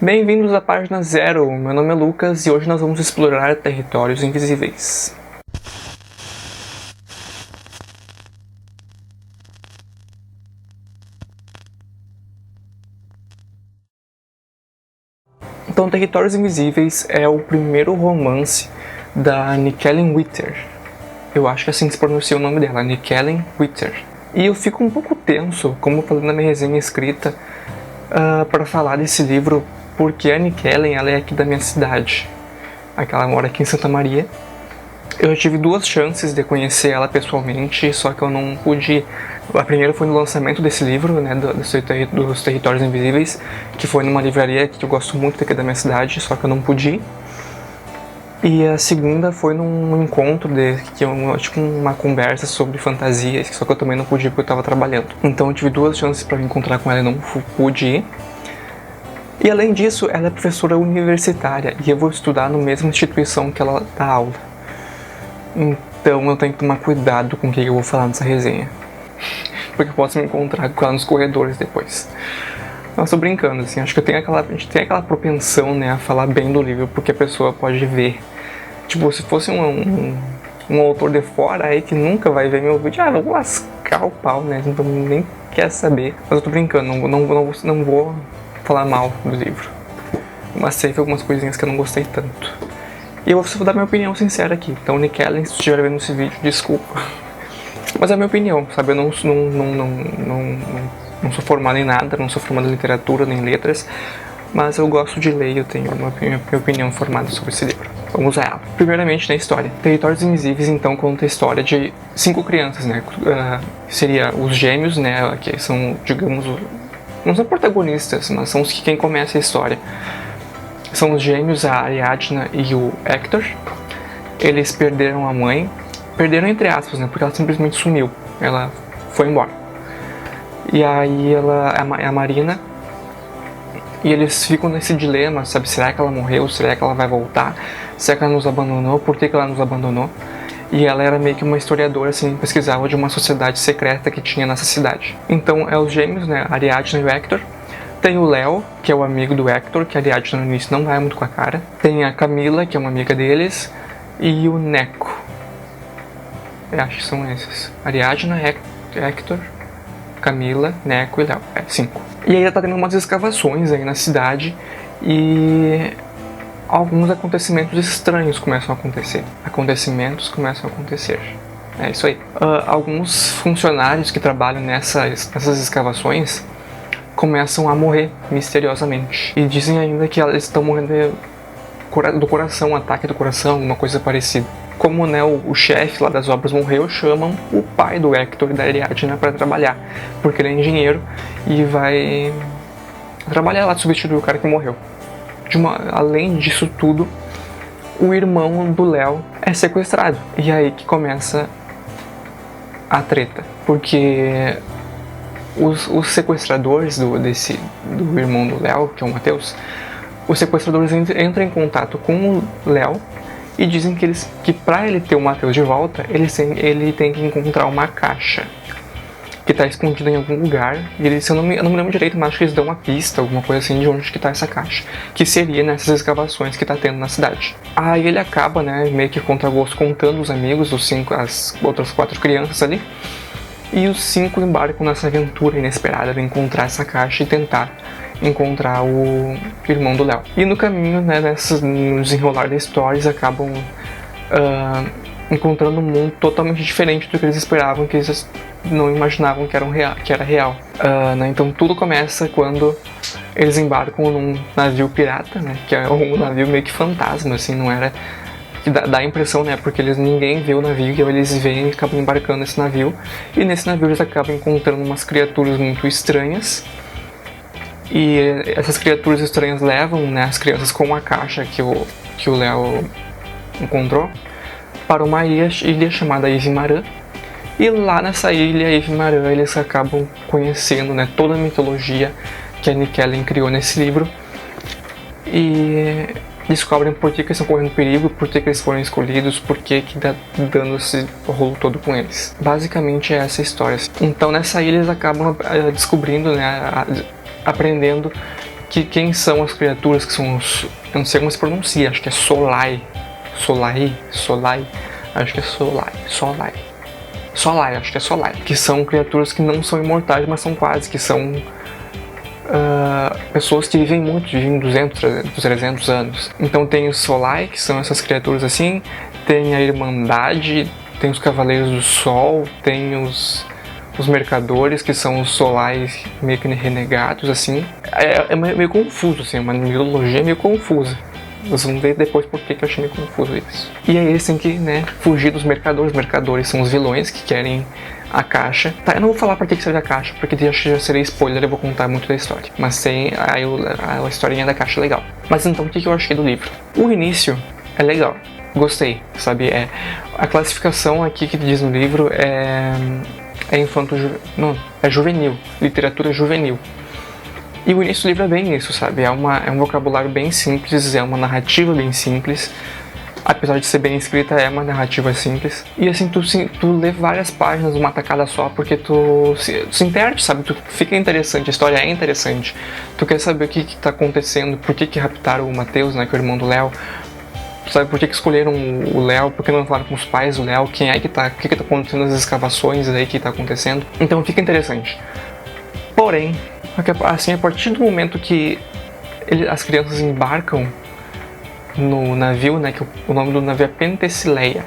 Bem-vindos à página 0, meu nome é Lucas e hoje nós vamos explorar territórios invisíveis. Então, Territórios Invisíveis é o primeiro romance da Nickelin Witter. Eu acho que assim que se pronuncia o nome dela, Nickelin Witter. E eu fico um pouco tenso, como eu falei na minha resenha escrita, para falar desse livro, porque a Nickelin, ela é aqui da minha cidade. Ela mora aqui em Santa Maria. Eu tive 2 chances de conhecer ela pessoalmente, só que eu não pude. A primeira foi no lançamento desse livro, né, dos Territórios Invisíveis, que foi numa livraria que eu gosto muito aqui da minha cidade, só que eu não pude ir. E a segunda foi num encontro tipo uma conversa sobre fantasias, só que eu também não pude ir porque eu estava trabalhando. Então eu tive 2 chances para me encontrar com ela e não pude ir. E além disso, ela é professora universitária e eu vou estudar na mesma instituição que ela dá aula. Então eu tenho que tomar cuidado com o que eu vou falar nessa resenha, porque eu posso me encontrar com ela nos corredores depois. Mas tô brincando, assim, acho que a gente tem aquela propensão, né, a falar bem do livro, porque a pessoa pode ver. Tipo, se fosse um autor de fora aí que nunca vai ver meu vídeo, eu vou lascar o pau, né, então nem quer saber. Mas eu tô brincando, não vou falar mal do livro. Mas teve algumas coisinhas que eu não gostei tanto. E eu vou dar minha opinião sincera aqui. Então, Nickelin, se estiver vendo esse vídeo, desculpa. Mas é a minha opinião, sabe? Eu não sou formado em nada, não sou formado em literatura nem letras, mas eu gosto de ler e eu tenho minha opinião formada sobre esse livro. Vamos a ela. Primeiramente, na história. Territórios Invisíveis, então, conta a história de 5 crianças, né? Seria os gêmeos, né? Que são, digamos, não são protagonistas, mas são quem começa a história. São os gêmeos, a Ariadna e o Hector. Eles perderam a mãe. Perderam entre aspas, né? Porque ela simplesmente sumiu. Ela foi embora. E aí a Marina. E eles ficam nesse dilema, sabe? Será que ela morreu? Será que ela vai voltar? Será que ela nos abandonou? Por que ela nos abandonou? E ela era meio que uma historiadora, assim, pesquisava de uma sociedade secreta que tinha nessa cidade. Então é os gêmeos, né? A Ariadna e o Hector. Tem o Léo, que é o amigo do Hector, que a Ariadna no início não vai muito com a cara. Tem a Camila, que é uma amiga deles. E o Neco. Eu acho que são esses. Ariadna, Hector, Camila, Neco e Léo. 5. E aí tá tendo umas escavações aí na cidade. E alguns acontecimentos estranhos começam a acontecer. É isso aí. Alguns funcionários que trabalham nessas escavações começam a morrer misteriosamente. E dizem ainda que eles estão morrendo do coração, ataque do coração, alguma coisa parecida. Como, né, o chefe lá das obras morreu, chamam o pai do Hector e da Ariadna para trabalhar, porque ele é engenheiro e vai trabalhar lá, substituir o cara que morreu. Além disso tudo, o irmão do Léo é sequestrado. E é aí que começa a treta, porque os sequestradores do irmão do Léo, que é o Matheus, os sequestradores entram em contato com o Léo e dizem que para ele ter o Matheus de volta, ele tem que encontrar uma caixa que está escondida em algum lugar. E eu não me lembro direito, mas acho que eles dão uma pista, alguma coisa assim, de onde que está essa caixa, que seria nessas escavações que está tendo na cidade. Aí ele acaba, né, meio que contra gosto, contando os amigos, as outras 4 crianças ali. E os 5 embarcam nessa aventura inesperada de encontrar essa caixa e tentar encontrar o irmão do Léo. E no caminho, né, no desenrolar da história, eles acabam encontrando um mundo totalmente diferente do que eles esperavam, que eles não imaginavam que era real. Né, então tudo começa quando eles embarcam num navio pirata, né, que é um navio meio que fantasma, assim, não era... Que dá a impressão, né, porque ninguém vê o navio, e eles veem e acabam embarcando nesse navio. E nesse navio eles acabam encontrando umas criaturas muito estranhas. E essas criaturas estranhas levam, né, as crianças com a caixa que o Léo encontrou para uma ilha chamada Ivimarã. E lá nessa ilha, Ivimarã, eles acabam conhecendo, né, toda a mitologia que a Nickelin criou nesse livro. E descobrem por que eles estão correndo perigo, por que eles foram escolhidos, por que tá dando esse rolo todo com eles. Basicamente é essa história. Então nessa ilha eles acabam descobrindo, né, aprendendo que quem são as criaturas que são os... Eu não sei como se pronuncia, acho que é Solai, acho que é Solai, acho que é Solai. Que são criaturas que não são imortais, mas são quase, que são pessoas que vivem muito, vivem 200, 300 anos. Então tem os Solai, que são essas criaturas assim, tem a Irmandade, tem os Cavaleiros do Sol, tem os Mercadores, que são os Solais meio que renegados, assim. É meio confuso, assim, uma mitologia meio confusa. Vocês vão ver depois por que eu achei meio confuso isso. E aí eles têm que, né, fugir dos Mercadores. Os Mercadores são os vilões que querem a caixa. Tá, eu não vou falar por que serve a caixa, porque acho que já seria spoiler, eu vou contar muito da história. Mas tem a historinha da caixa legal. Mas então, o que eu achei do livro? O início é legal. Gostei, sabe? A classificação aqui que diz no livro é juvenil, literatura juvenil. E o início do livro é bem isso, sabe? É um vocabulário bem simples, é uma narrativa bem simples. Apesar de ser bem escrita, é uma narrativa simples. E assim, tu lê várias páginas uma tacada só, porque tu se interte, sabe? Tu fica interessante, a história é interessante. Tu quer saber o que tá acontecendo, por que raptaram o Matheus, né, que é o irmão do Léo. Sabe por que escolheram o Léo, por que não falaram com os pais do Léo, o que tá acontecendo nas escavações aí que tá acontecendo. Então fica interessante. Porém, assim, a partir do momento que as crianças embarcam no navio, né, que o nome do navio é Penthesileia.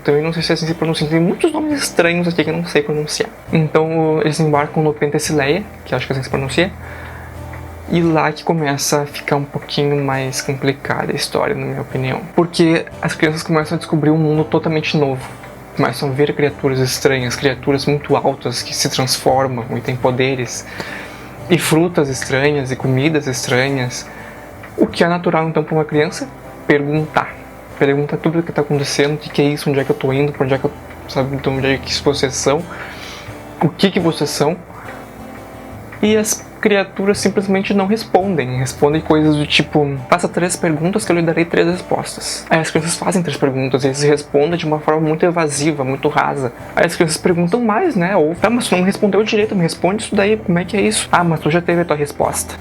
Também não sei se assim se pronuncia, tem muitos nomes estranhos aqui que eu não sei pronunciar. Então eles embarcam no Penthesileia, que acho que assim se pronuncia, e lá que começa a ficar um pouquinho mais complicada a história, na minha opinião. Porque as crianças começam a descobrir um mundo totalmente novo. Começam a ver criaturas estranhas, criaturas muito altas que se transformam e têm poderes. E frutas estranhas e comidas estranhas. O que é natural então para uma criança? Perguntar. Pergunta tudo o que está acontecendo, o que é isso, onde é que eu estou indo, para onde é que eu, sabe, de onde é que vocês são, o que vocês são. E as criaturas simplesmente não respondem. Respondem coisas do tipo, faça 3 perguntas que eu lhe darei 3 respostas. Aí as crianças fazem 3 perguntas e eles respondem de uma forma muito evasiva, muito rasa. Aí as crianças perguntam mais, né? Ou, tá, mas tu não respondeu direito, me responde isso daí, como é que é isso? Ah, mas tu já teve a tua resposta.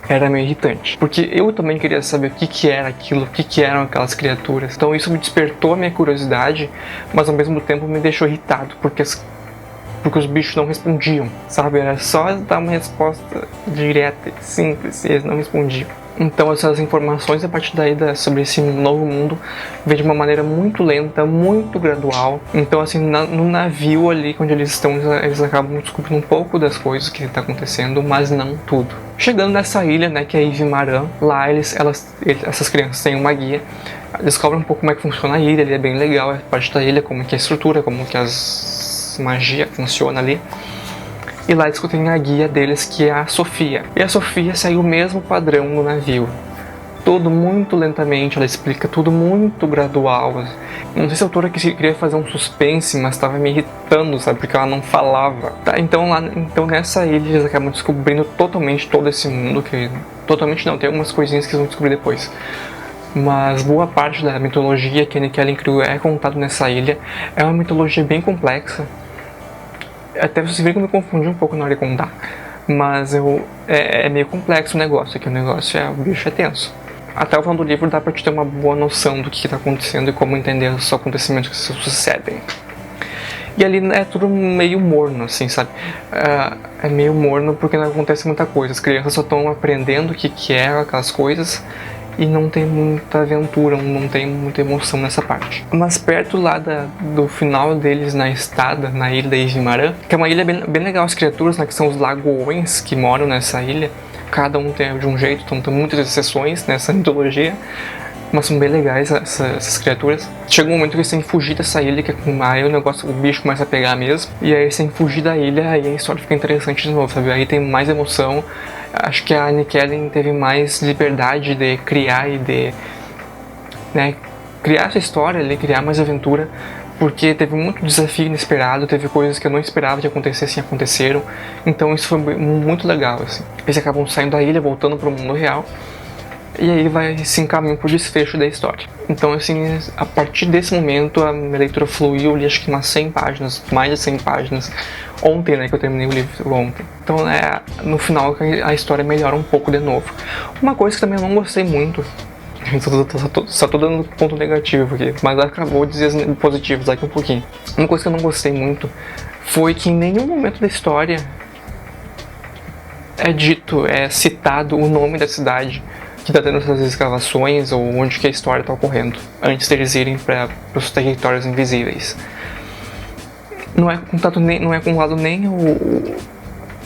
Era meio irritante, porque eu também queria saber o que era aquilo, o que eram aquelas criaturas. Então isso me despertou a minha curiosidade, mas ao mesmo tempo me deixou irritado, porque os bichos não respondiam, sabe? Era só dar uma resposta direta, simples, e eles não respondiam. Então essas informações a partir daí sobre esse novo mundo vem de uma maneira muito lenta, muito gradual. Então assim, no navio ali, onde eles estão, eles acabam descobrindo um pouco das coisas que está acontecendo, mas não tudo. Chegando nessa ilha, né, que é Ivimaran, lá essas crianças têm uma guia, descobrem um pouco como é que funciona a ilha, ele é bem legal, a parte da ilha, como que é a estrutura, como que as magia funciona ali. E lá discutem a guia deles, que é a Sofia. E a Sofia segue o mesmo padrão no navio. Tudo muito lentamente, ela explica tudo muito gradual. Não sei se a autora queria fazer um suspense, mas estava me irritando, sabe? Porque ela não falava. Tá, então nessa ilha eles acabam descobrindo totalmente todo esse mundo. Totalmente não, tem algumas coisinhas que eles vão descobrir depois. Mas boa parte da mitologia que a Nick Allen criou é contado nessa ilha. É uma mitologia bem complexa. Até vocês viram que eu me confundi um pouco na hora de contar. Mas é meio complexo o negócio, aqui o bicho é tenso. Até o final do livro dá pra te ter uma boa noção do que tá acontecendo e como entender os acontecimentos que sucedem. E ali é tudo meio morno, assim, sabe? É meio morno porque não acontece muita coisa. As crianças só estão aprendendo o que é aquelas coisas. E não tem muita aventura, não tem muita emoção nessa parte. Mas perto lá do final deles na estada, na ilha da Ivimaran, que é uma ilha bem legal, as criaturas, né, que são os lagoões que moram nessa ilha, cada um tem de um jeito, então tem muitas exceções nessa mitologia, mas são bem legais essas criaturas. Chega um momento que eles têm que fugir dessa ilha, que aí o bicho começa a pegar mesmo, e aí eles têm que fugir da ilha, aí a história fica interessante de novo, sabe? Aí tem mais emoção. Acho que a Nick Allen teve mais liberdade de criar e de, né, criar essa história, de criar mais aventura, porque teve muito desafio inesperado, teve coisas que eu não esperava que acontecessem e aconteceram, então isso foi muito legal, assim. Eles acabam saindo da ilha, voltando para o mundo real, e aí vai se encaminhar pro desfecho da história. Então, assim, a partir desse momento a minha leitura fluiu, eu li acho que umas 100 páginas, mais de 100 páginas, ontem, né, que eu terminei o livro ontem. Então, no final a história melhora um pouco de novo. Uma coisa que também eu não gostei muito, só tô dando ponto negativo aqui, mas acabou de dizer os positivos daqui um pouquinho. Uma coisa que eu não gostei muito foi que em nenhum momento da história é citado o nome da cidade que está tendo essas escavações ou onde que a história está ocorrendo, antes deles irem para os territórios invisíveis. Não é contado nem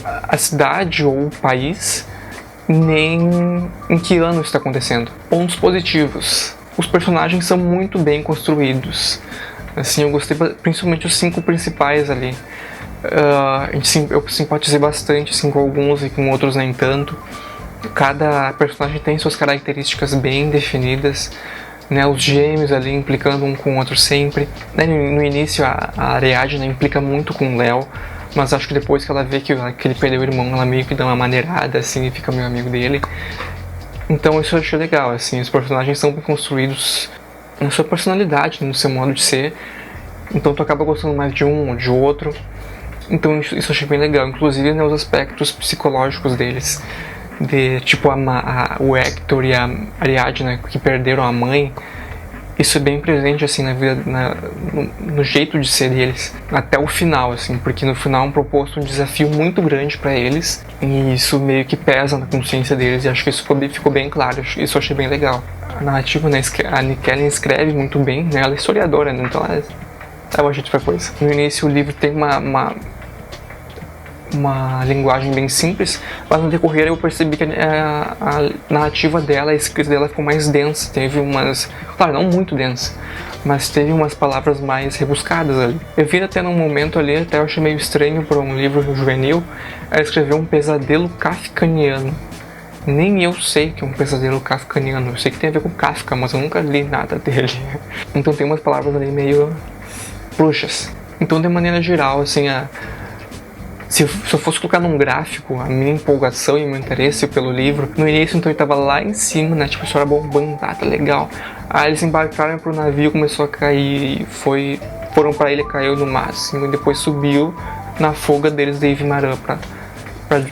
a cidade ou o país, nem em que ano está acontecendo. Pontos positivos. Os personagens são muito bem construídos. Assim, eu gostei principalmente os 5 principais ali. Eu simpatizei bastante assim, com alguns e com outros nem tanto. Cada personagem tem suas características bem definidas, né? Os gêmeos ali implicando um com o outro sempre. No início a Ariadne implica muito com o Léo, mas acho que depois que ela vê que ele perdeu o irmão, ela meio que dá uma maneirada assim e fica meio amigo dele. Então isso eu achei legal, assim, os personagens são bem construídos na sua personalidade, no seu modo de ser. Então tu acaba gostando mais de um ou de outro. Então isso eu achei bem legal, inclusive, né, os aspectos psicológicos deles. De tipo o Hector e a Ariadne, né, que perderam a mãe. Isso é bem presente assim na vida, no jeito de ser deles até o final, assim, porque no final é proposto um desafio muito grande para eles e isso meio que pesa na consciência deles, e acho que isso ficou bem claro. Isso eu achei bem legal. A narrativa, né, a Nickelin escreve muito bem, né, ela é historiadora, né, então ela ajuda pra coisa. No início o livro tem uma linguagem bem simples, mas no decorrer eu percebi que a narrativa dela, a escrita dela ficou mais densa. Teve umas, claro, não muito densa, mas teve umas palavras mais rebuscadas ali. Eu vi até num momento ali, até eu achei meio estranho para um livro juvenil, ela escreveu um pesadelo kafkaniano. Nem eu sei que é um pesadelo kafkaniano, eu sei que tem a ver com Kafka, mas eu nunca li nada dele. Então tem umas palavras ali meio bruxas. Então, de maneira geral, assim, se eu fosse colocar num gráfico a minha empolgação e meu interesse pelo livro, no início então ele tava lá em cima, né, tipo, a história bombando, tá legal. Aí eles embarcaram pro navio, começou a cair, foram pra ilha, caiu no máximo, e depois subiu na fuga deles de Ivimarã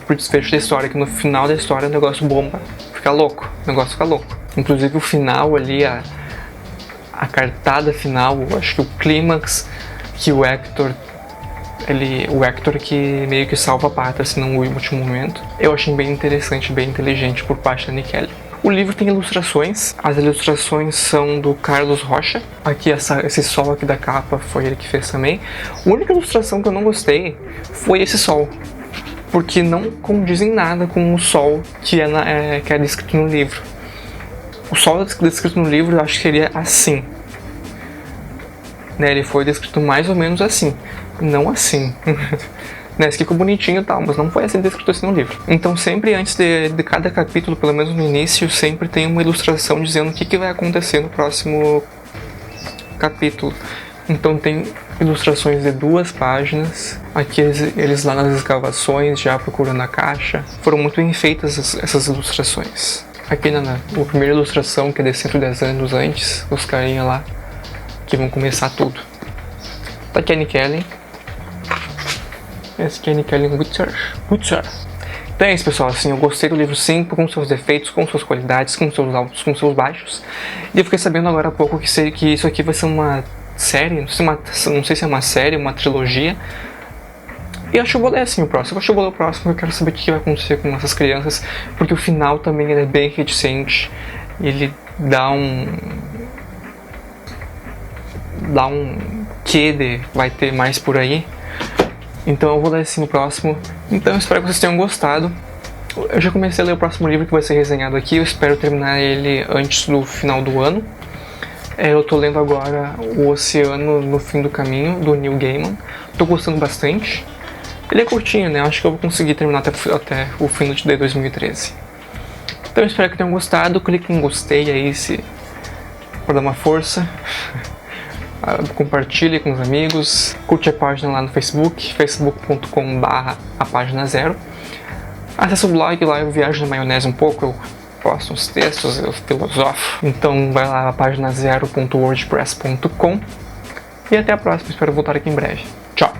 pro desfecho da história, que no final da história o negócio bomba, fica louco, o negócio fica louco. Inclusive o final ali, a cartada final, acho que o clímax que o Hector que meio que salva a pátria, assim, no último momento. Eu achei bem interessante, bem inteligente por parte da Nickelin. O livro tem ilustrações. As ilustrações são do Carlos Rocha. Aqui esse sol aqui da capa foi ele que fez também. A única ilustração que eu não gostei foi esse sol, porque não condiz em nada com o sol que é descrito no livro. O sol descrito no livro eu acho que seria assim, né? Ele foi descrito mais ou menos assim, não assim. Né, esse ficou bonitinho e tal, mas não foi assim descrito assim no livro. Então sempre antes de cada capítulo, pelo menos no início, sempre tem uma ilustração dizendo o que vai acontecer no próximo capítulo. Então tem ilustrações de 2 páginas. Aqui eles lá nas escavações, já procurando a caixa. Foram muito bem feitas essas ilustrações. Aqui a primeira ilustração, que é de 110 anos antes, os carinha lá, que vão começar tudo. Tá aqui a Nickelin. Esse aqui é a Nickelin Witcher. Então é isso, pessoal, assim, eu gostei do livro sim, com seus defeitos, com suas qualidades, com seus altos, com seus baixos. E eu fiquei sabendo agora há pouco que isso aqui vai ser uma série, não sei se é uma série, uma trilogia. E acho que eu vou ler assim o próximo. Acho que eu vou ler o próximo, eu quero saber o que vai acontecer com essas crianças, porque o final também ele é bem reticente. Ele dá um quê de vai ter mais por aí. Então eu vou ler assim o próximo. Então eu espero que vocês tenham gostado. Eu já comecei a ler o próximo livro que vai ser resenhado aqui. Eu espero terminar ele antes do final do ano. Eu tô lendo agora O Oceano no Fim do Caminho, do Neil Gaiman. Tô gostando bastante. Ele é curtinho, né? Acho que eu vou conseguir terminar até o fim de 2013. Então eu espero que tenham gostado. Clique em gostei aí para dar uma força. Compartilhe com os amigos, curte a página lá no Facebook, facebook.com/apagina0. Acesse o blog, lá eu viajo na maionese um pouco, eu posto uns textos, eu filosofo. Então vai lá na página 0.wordpress.com e até a próxima, espero voltar aqui em breve. Tchau!